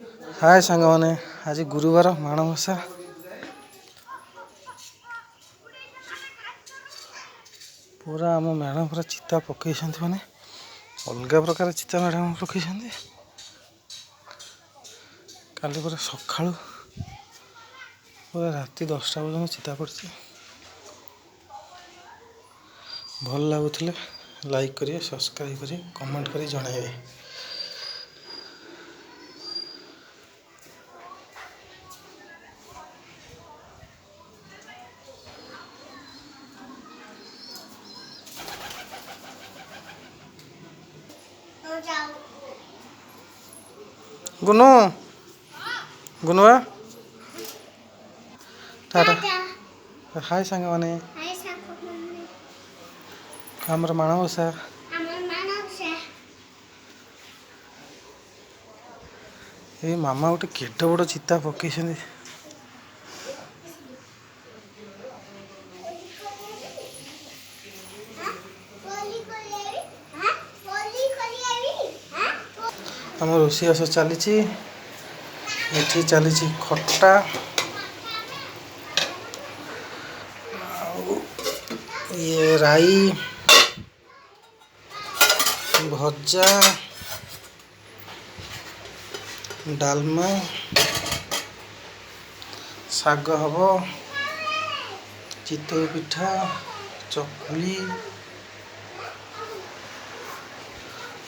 हाय सांग मैंने आज गुरुवार माणबसा पूरा आम मैडम पूरा चिता पकई मैंने अलग प्रकार चिता मैडम पकई काली पूरा सका पूरा राति 10टा पर्यटन चिता पड़ी भल लगुले लाइक करिए सब्सक्राइब करिए कमेंट करी जनइबे। गुनु गुनुआ टाटा हाय सांग मैंने आमर माणबसा ये मामा गोटे केड बड़ चिता पकई आम रोषेईबास चली चली खटा ये राई भजा डालमा साग हम चितई पिठा चकुली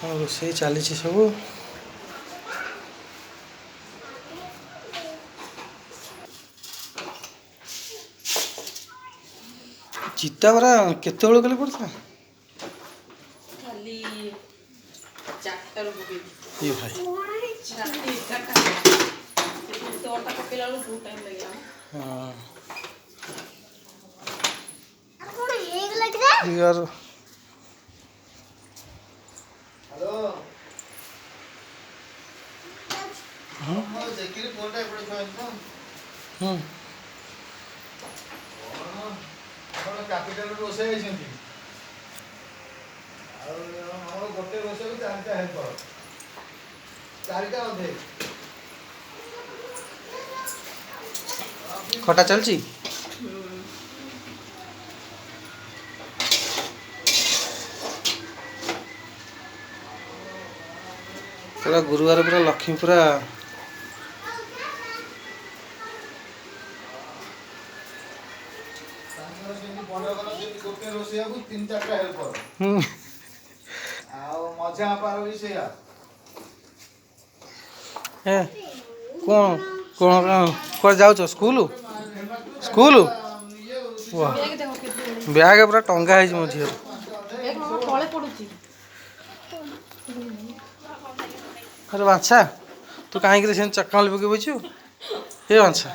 रोषेई चली सब चिता परा केत कले पड़ता ये भाई यार कैपिटल रोषे गोटे रोषे चारिटा हेल्पर चारिटा अधे खटा चलची पूरा गुरुवार पूरा लक्ष्मी पूरा गोटे रोषे को 3-4टा हेल्पर मजा पार भी से कौन कौन कौन जाऊ स्कूल स्कूल वाह बैग पूरा टंगा है मो झीर अरे बांछा तू कहीं चक्का पके बुझु हे बांछा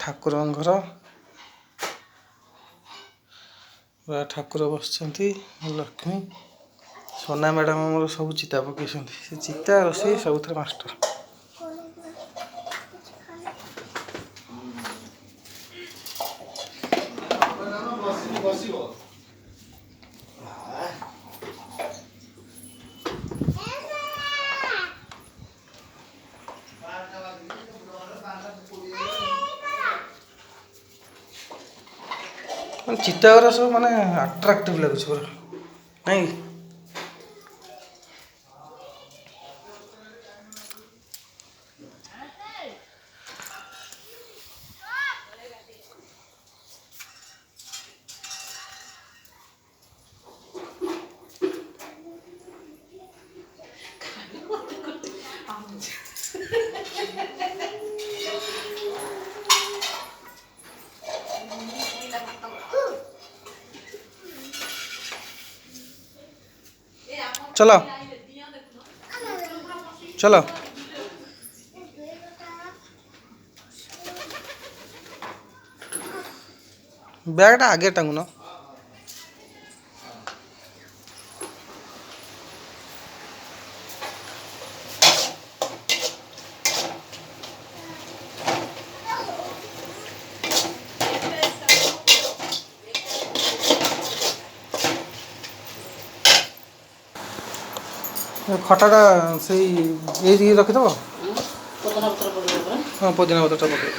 ठाकुर घर ठाकुर बस लक्ष्मी सोना मैडम आम सब चिता पकई से चिता रोषे सब मास्टर चिता गुरा सब माने अट्राक्टिव लगुच पूरा नहीं चलो चलो बैगटा आगे टांगुन ଖଟାଟା ସେଇ ଏଇଠିକି ରଖିଦେବ। ପୋଦିନା ପତ୍ର ପଡ଼ିବ ପରା। ହଁ ପୋଦିନା ପତ୍ରଟା ପକେଇ।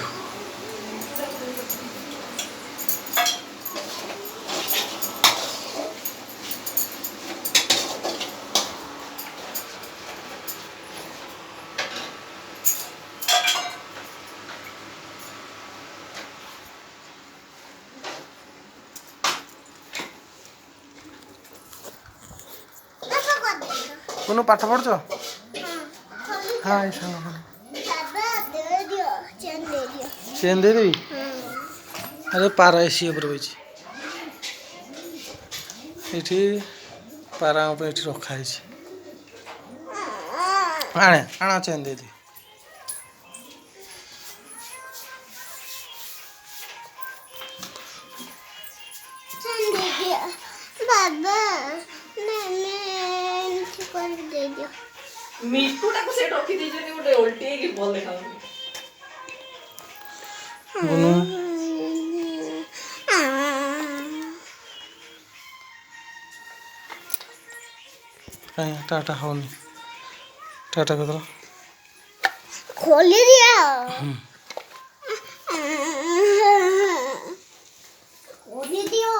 কোনো ପାଠ ପଢ଼ୁଛ? ହଁ ଏଇ ସାଙ୍ଗ ଚେନ୍ ଦେଇଦେବି। ଆରେ ପାରା ଏସି ଉପରେ ବଇଛି ଏଠି। ପାରାଙ୍କ ପାଇଁ ଏଠି ରଖା ହେଇଛି। ଆଣେ ଆଣ ଚେନ୍ ଦେଇଦେବି। ମିଟୁଟାକୁ ସେ ରଖି ଦେଇଛନ୍ତି ଗୋଟେ ଓଲଟେଇକି ଭଲ ଦେଖାଯାଉଛି। ବୁନୁ କାଇଁ ଟାଟା ହଉନି? ଟାଟା କରିଦେଲ। खोली दिया खोली दियो।